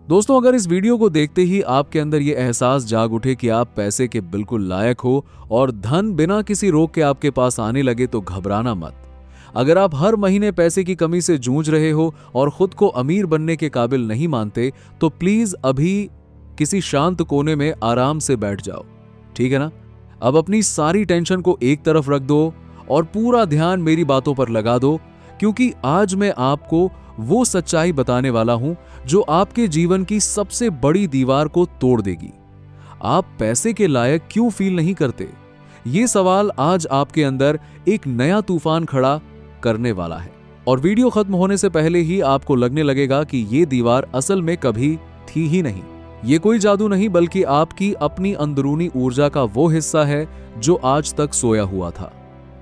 दोस्तों, अगर इस वीडियो को देखते ही आपके अंदर ये एहसास जाग उठे कि आप पैसे के बिल्कुल लायक हो और धन बिना किसी रोक के आपके पास आने लगे, तो घबराना मत। अगर आप हर महीने पैसे की कमी से जूझ रहे हो और खुद को अमीर बनने के काबिल नहीं मानते, तो प्लीज अभी किसी शांत कोने में आराम से बैठ जाओ, ठीक है ना। अब अपनी सारी टेंशन को एक तरफ रख दो और पूरा ध्यान मेरी बातों पर लगा दो, क्योंकि आज मैं आपको वो सच्चाई बताने वाला हूं जो आपके जीवन की सबसे बड़ी दीवार को तोड़ देगी। आप पैसे के लायक क्यों फील नहीं करते? ये सवाल आज आपके अंदर एक नया तूफान खड़ा करने वाला है और वीडियो खत्म होने से पहले ही आपको लगने लगेगा कि ये दीवार असल में कभी थी ही नहीं। ये कोई जादू नहीं, बल्कि आपकी अपनी अंदरूनी ऊर्जा का वो हिस्सा है जो आज तक सोया हुआ था।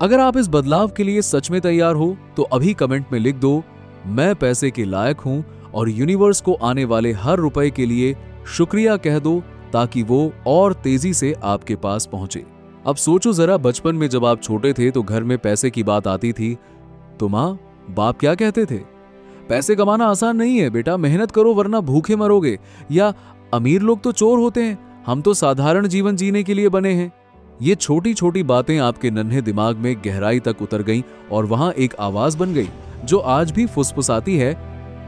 अगर आप इस बदलाव के लिए सच में तैयार हो तो अभी कमेंट में लिख दो, मैं पैसे के लायक हूं, और यूनिवर्स को आने वाले हर रुपए के लिए शुक्रिया कह दो, ताकि वो और तेजी से आपके पास पहुंचे। अब सोचो जरा, बचपन में जब आप छोटे थे तो घर में पैसे की बात आती थी तो माँ बाप क्या कहते थे? पैसे कमाना आसान नहीं है बेटा, मेहनत करो वरना भूखे मरोगे। या अमीर लोग तो चोर होते हैं, हम तो साधारण जीवन जीने के लिए बने हैं। ये छोटी छोटी बातें आपके नन्हे दिमाग में गहराई तक उतर गईं और वहां एक आवाज बन गई जो आज भी फुसफुसाती है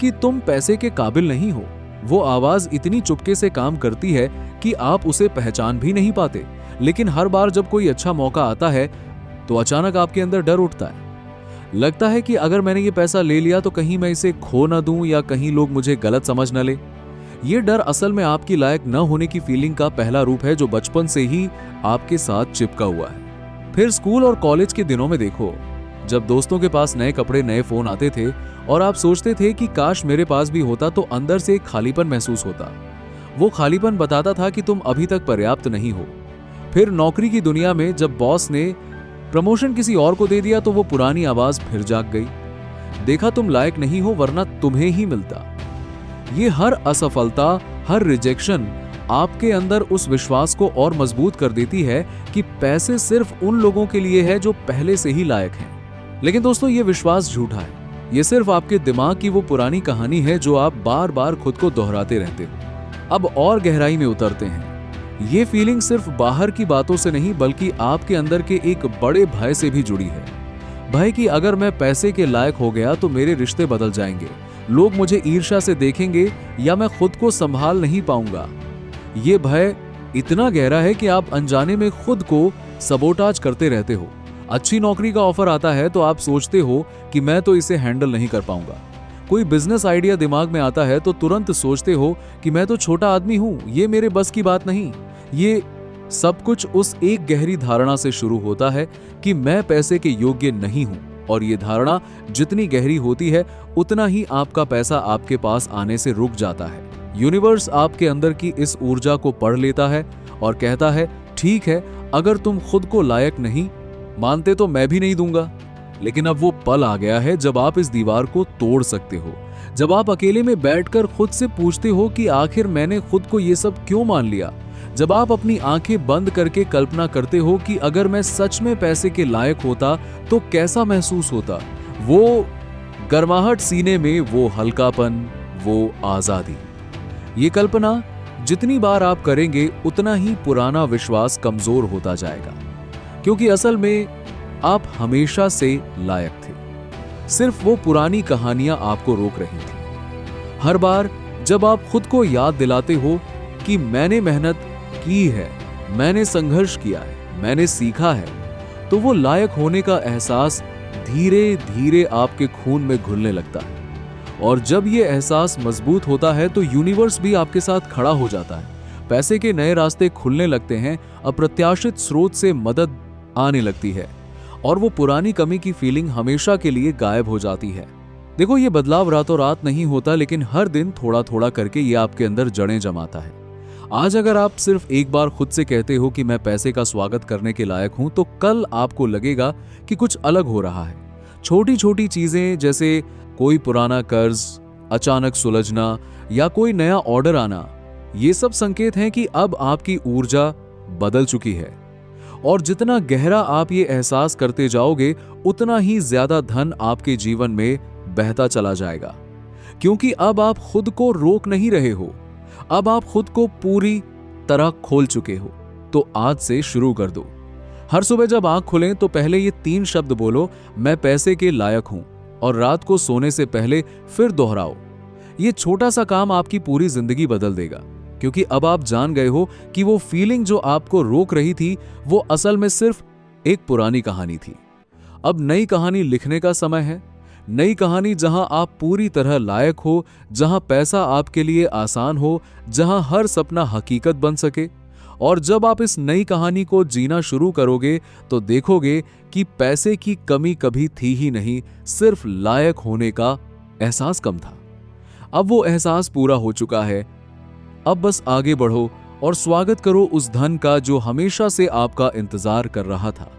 कि तुम पैसे के काबिल नहीं हो। वो आवाज इतनी चुपके से काम करती है कि आप उसे पहचान भी नहीं पाते, लेकिन हर बार जब कोई अच्छा मौका आता है तो अचानक आपके अंदर डर उठता है। लगता है कि अगर मैंने ये पैसा ले लिया तो कहीं मैं इसे खो ना दूं या कहीं लोग मुझे गलत समझ न ले। ये डर असल में आपकी लायक न होने की फीलिंग का पहला रूप है जो बचपन से ही आपके साथ चिपका हुआ है। फिर स्कूल और कॉलेज के दिनों में देखो, जब दोस्तों के पास नए कपड़े नए फोन आते थे और आप सोचते थे कि काश मेरे पास भी होता, तो अंदर से एक खालीपन महसूस होता। वो खालीपन बताता था कि तुम अभी तक पर्याप्त नहीं हो। फिर नौकरी की दुनिया में जब बॉस ने प्रमोशन किसी और को दे दिया तो वो पुरानी आवाज फिर जाग गई, देखा तुम लायक नहीं हो वरना तुम्हें ही मिलता। ये हर असफलता, हर रिजेक्शन आपके अंदर उस विश्वास को और मजबूत कर देती है कि पैसे सिर्फ उन लोगों के लिए है जो पहले से ही लायक हैं। लेकिन दोस्तों, ये विश्वास झूठा है। ये सिर्फ आपके दिमाग की वो पुरानी कहानी है जो आप बार बार खुद को दोहराते रहते हो। अब और गहराई में उतरते हैं। ये फीलिंग सिर्फ बाहर की बातों से नहीं बल्कि आपके अंदर के एक बड़े भय से भी जुड़ी है। भय कि अगर मैं पैसे के लायक हो गया तो मेरे रिश्ते बदल जाएंगे, लोग मुझे ईर्ष्या से देखेंगे या मैं खुद को संभाल नहीं पाऊंगा। ये भय इतना गहरा है कि आप अनजाने में खुद को सबोटाज करते रहते हो। अच्छी नौकरी का ऑफर आता है तो आप सोचते हो कि मैं तो इसे हैंडल नहीं कर पाऊंगा। कोई बिजनेस आइडिया दिमाग में आता है तो तुरंत सोचते हो कि मैं तो छोटा आदमी हूं, ये मेरे बस की बात नहीं। ये सब कुछ उस एक गहरी धारणा से शुरू होता है कि मैं पैसे के योग्य नहीं हूं, और ये धारणा जितनी गहरी होती है उतना ही आपका पैसा आपके पास आने से रुक जाता है। यूनिवर्स आपके अंदर की इस ऊर्जा को पढ़ लेता है और कहता है, ठीक है, अगर तुम खुद को लायक नहीं मानते तो मैं भी नहीं दूंगा। लेकिन अब वो पल आ गया है जब आप इस दीवार को तोड़ सकते हो, जब आप अकेले में बैठकर खुद से पूछते हो कि आखिर मैंने खुद को ये सब क्यों मान लिया। जब आप अपनी आंखें बंद करके कल्पना करते हो कि अगर मैं सच में पैसे के लायक होता तो कैसा महसूस होता। वो गर्माहट सीने में, वो हल्कापन, वो आजादी। ये कल्पना जितनी बार आप करेंगे उतना ही पुराना विश्वास कमजोर होता जाएगा, क्योंकि असल में आप हमेशा से लायक थे। सिर्फ वो पुरानी कहानियां आपको रोक रही थी। हर बार जब आप खुद को याद दिलाते हो कि मैंने मेहनत की है, मैंने संघर्ष किया है, मैंने सीखा है, तो वो लायक होने का एहसास धीरे धीरे आपके खून में घुलने लगता है। और जब ये एहसास मजबूत होता है तो यूनिवर्स भी आपके साथ खड़ा हो जाता है। पैसे के नए रास्ते खुलने लगते हैं, अप्रत्याशित स्रोत से मदद आने लगती है और वो पुरानी कमी की फीलिंग हमेशा के लिए गायब हो जाती है। देखो, ये बदलाव रातों रात नहीं होता, लेकिन हर दिन थोड़ा थोड़ा करके ये आपके अंदर जड़ें जमाता है। आज अगर आप सिर्फ एक बार खुद से कहते हो कि मैं पैसे का स्वागत करने के लायक हूं, तो कल आपको लगेगा कि कुछ अलग हो रहा है। छोटी छोटी चीजें जैसे कोई पुराना कर्ज अचानक सुलझना या कोई नया ऑर्डर आना, ये सब संकेत हैं कि अब आपकी ऊर्जा बदल चुकी है। और जितना गहरा आप ये एहसास करते जाओगे उतना ही ज्यादा धन आपके जीवन में बहता चला जाएगा, क्योंकि अब आप खुद को रोक नहीं रहे हो, अब आप खुद को पूरी तरह खोल चुके हो, तो आज से शुरू कर दो। हर सुबह जब आंख खुलें तो पहले ये 3 शब्द बोलो, मैं पैसे के लायक हूं, और रात को सोने से पहले फिर दोहराओ। ये छोटा सा काम आपकी पूरी जिंदगी बदल देगा, क्योंकि अब आप जान गए हो कि वो फीलिंग जो आपको रोक रही थी वो असल में सिर्फ एक पुरानी कहानी थी। अब नई कहानी लिखने का समय है, नई कहानी जहां आप पूरी तरह लायक हो, जहां पैसा आपके लिए आसान हो, जहां हर सपना हकीकत बन सके। और जब आप इस नई कहानी को जीना शुरू करोगे तो देखोगे कि पैसे की कमी कभी थी ही नहीं, सिर्फ लायक होने का एहसास कम था। अब वो एहसास पूरा हो चुका है। अब बस आगे बढ़ो और स्वागत करो उस धन का जो हमेशा से आपका इंतजार कर रहा था।